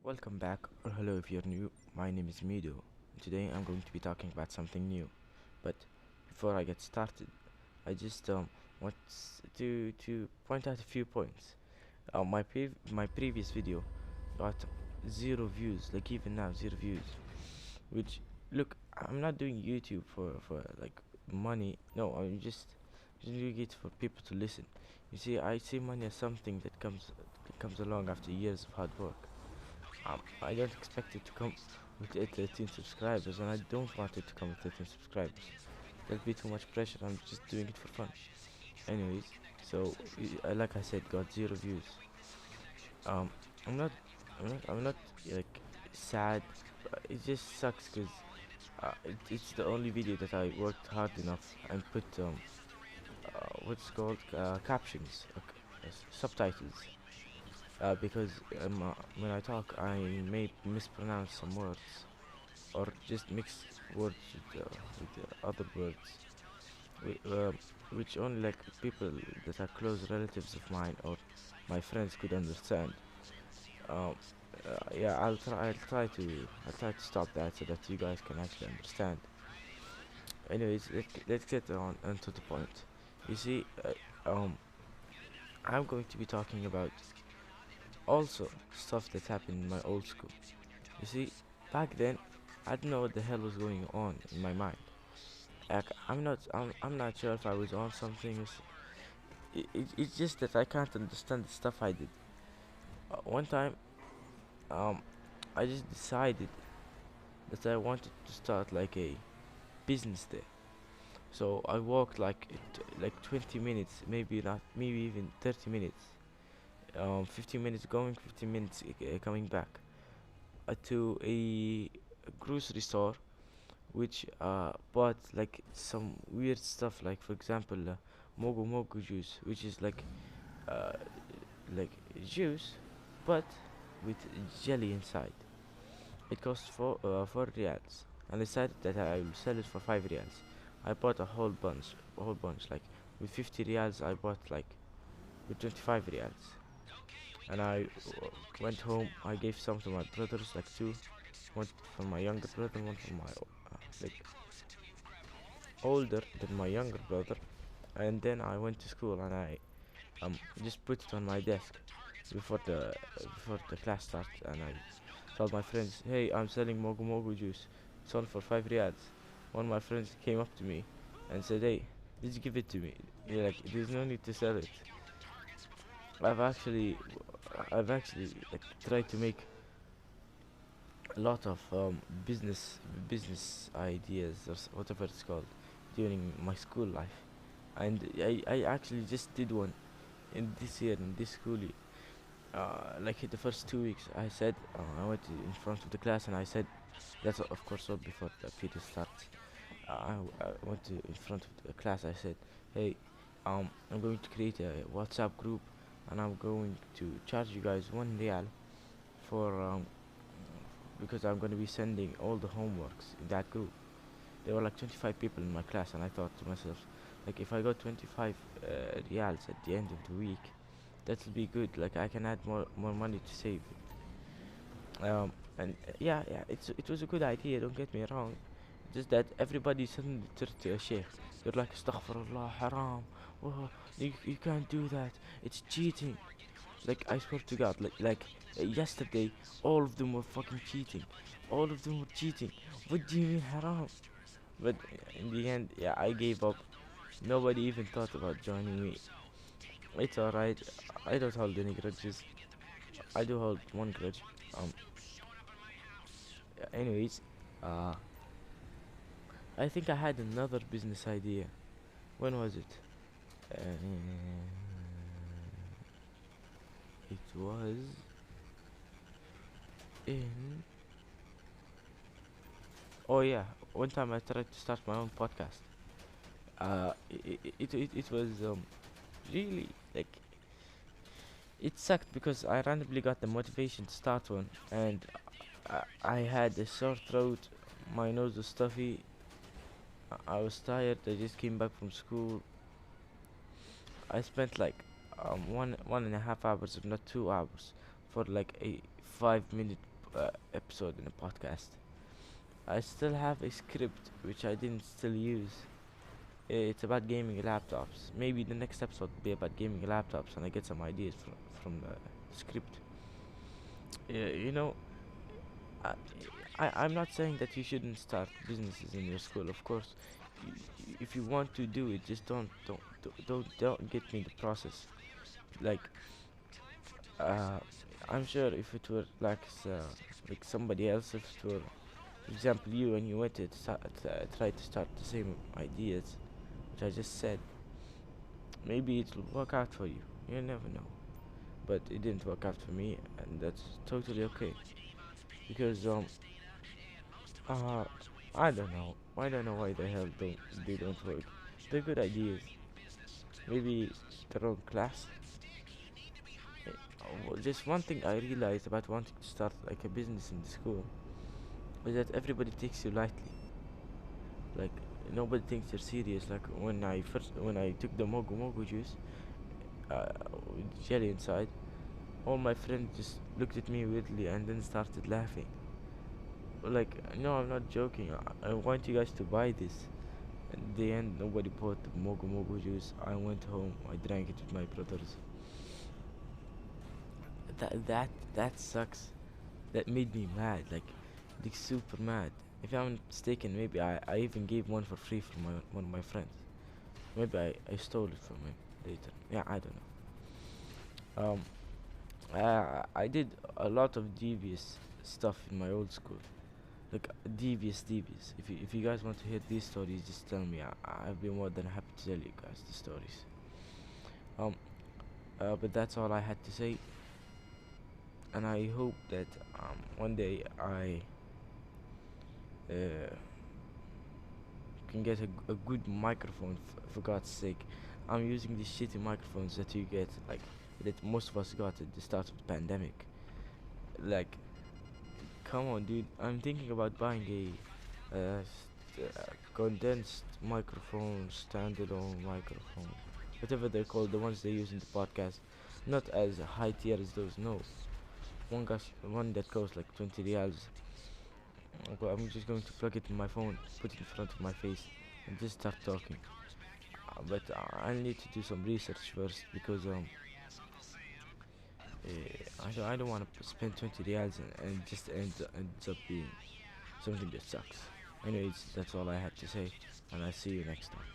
Welcome back, or hello if you're new. My name is Mido. Today I'm going to be talking about something new. But before I get started, I just want to point out a few points. My previous video got zero views, like even now zero views. Which look, I'm not doing YouTube for like money. No, I'm just doing it for people to listen. You see, I see money as something that comes along after years of hard work. I don't expect it to come with 13 subscribers, and I don't want it to come with 13 subscribers. That'll be too much pressure. I'm just doing it for fun. Anyways, so like I said, got zero views. Um, I'm not, I'm not like sad. It just sucks because it's the only video that I worked hard enough and put what's called captions, subtitles. Because when I talk, I may mispronounce some words or just mix words with other words, which only like people that are close relatives of mine or my friends could understand. Um, yeah, I'll try to stop that so that you guys can actually understand. Anyways, let's get onto the point. You see, I'm going to be talking about also stuff that happened in my old school. You see, back then, I didn't know what the hell was going on in my mind. Like, I'm not sure if I was on something. It's just that I can't understand the stuff I did. One time, um, I just decided that I wanted to start like a business there. So I walked like 20 minutes, maybe not, maybe even 30 minutes. 15 minutes going, 15 minutes coming back to a grocery store which bought like some weird stuff, like for example mogu mogu juice, which is uh, like juice but with jelly inside. It costs 4 reals, and I decided that I will sell it for 5 reals. I bought a whole bunch, like with 50 reals. I bought like with 25 reals, and I went home. I gave some to my brothers, like two, one for my younger brother, one for my like older than my younger brother. And then I went to school and I just put it on my desk before the class started, and I told my friends, "Hey, I'm selling mogu mogu juice. It's on for 5 reals." One of my friends came up to me and said, "Hey, just give it to me. Yeah, like there's no need to sell it." I've actually, I've actually like tried to make a lot of business ideas or whatever it's called during my school life, and I actually just did one in this year, in this school year. Like in the first 2 weeks, I said I went in front of the class and I said, that's of course all before the period starts. I went in front of the class. I said, "Hey, I'm going to create a WhatsApp group, and I'm going to charge you guys 1 real for because I'm going to be sending all the homeworks in that group." There were like 25 people in my class, and I thought to myself, like if I got 25 reals at the end of the week, that'll be good. Like I can add more money to save. And yeah, it was a good idea. Don't get me wrong. Just that everybody suddenly turned to a sheikh. They're like, "Astaghfirullah, haram. Oh, you can't do that. It's cheating." Like I swear to God, yesterday, all of them were fucking cheating. All of them were cheating. What do you mean haram? But in the end, yeah, I gave up. Nobody even thought about joining me. It's alright. I don't hold any grudges. I do hold one grudge. Um. Anyways, uh, I think I had another business idea. When was it? Uh, it was in. Oh yeah, one time I tried to start my own podcast. It was really like it sucked because I randomly got the motivation to start one, and I had a sore throat, my nose was stuffy, I was tired. I just came back from school. I spent like one and a half hours, if not 2 hours, for like a 5 minute episode in a podcast. I still have a script which I didn't still use. It's about gaming laptops. Maybe the next episode will be about gaming laptops, and I get some ideas from the script. Yeah, I, I'm not saying that you shouldn't start businesses in your school. Of course, if you want to do it, just don't get me the process. Like, uh, I'm sure if it were like somebody else, if it were, for example, you and you went to try to start the same ideas which I just said, maybe it will work out for you. You never know. But it didn't work out for me, and that's totally okay. Because uh, I don't know. I don't know why the hell they don't work. They're good ideas. Maybe the wrong class. Just one thing I realized about wanting to start like a business in the school is that everybody takes you lightly. Like, nobody thinks you're serious. Like when I took the mogu mogu juice, with jelly inside, all my friends just looked at me weirdly and then started laughing. Like, no, I'm not joking. I want you guys to buy this. In the end, nobody bought the mogu mogu juice. I went home. I drank it with my brothers. That sucks. That made me mad. Like super mad. If I'm not mistaken, maybe I even gave one for free from one of my friends. Maybe I stole it from him later. Yeah, I don't know. I did a lot of devious stuff in my old school. Like, devious. If you guys want to hear these stories, just tell me. I'll be more than happy to tell you guys the stories. Um, but that's all I had to say, and I hope that one day I uh, can get a good microphone. For God's sake, I'm using these shitty microphones that you get, like that most of us got at the start of the pandemic. Like, come on, dude. I'm thinking about buying condensed microphone, standalone microphone, whatever they're called, the ones they use in the podcast. Not as high tier as those. No, one that costs like 20 reals. Okay, I'm just going to plug it in my phone, put it in front of my face, and just start talking. But I need to do some research first because I don't want to spend 20 reals and it just ends up being something that sucks. Anyways, that's all I had to say, and I'll see you next time.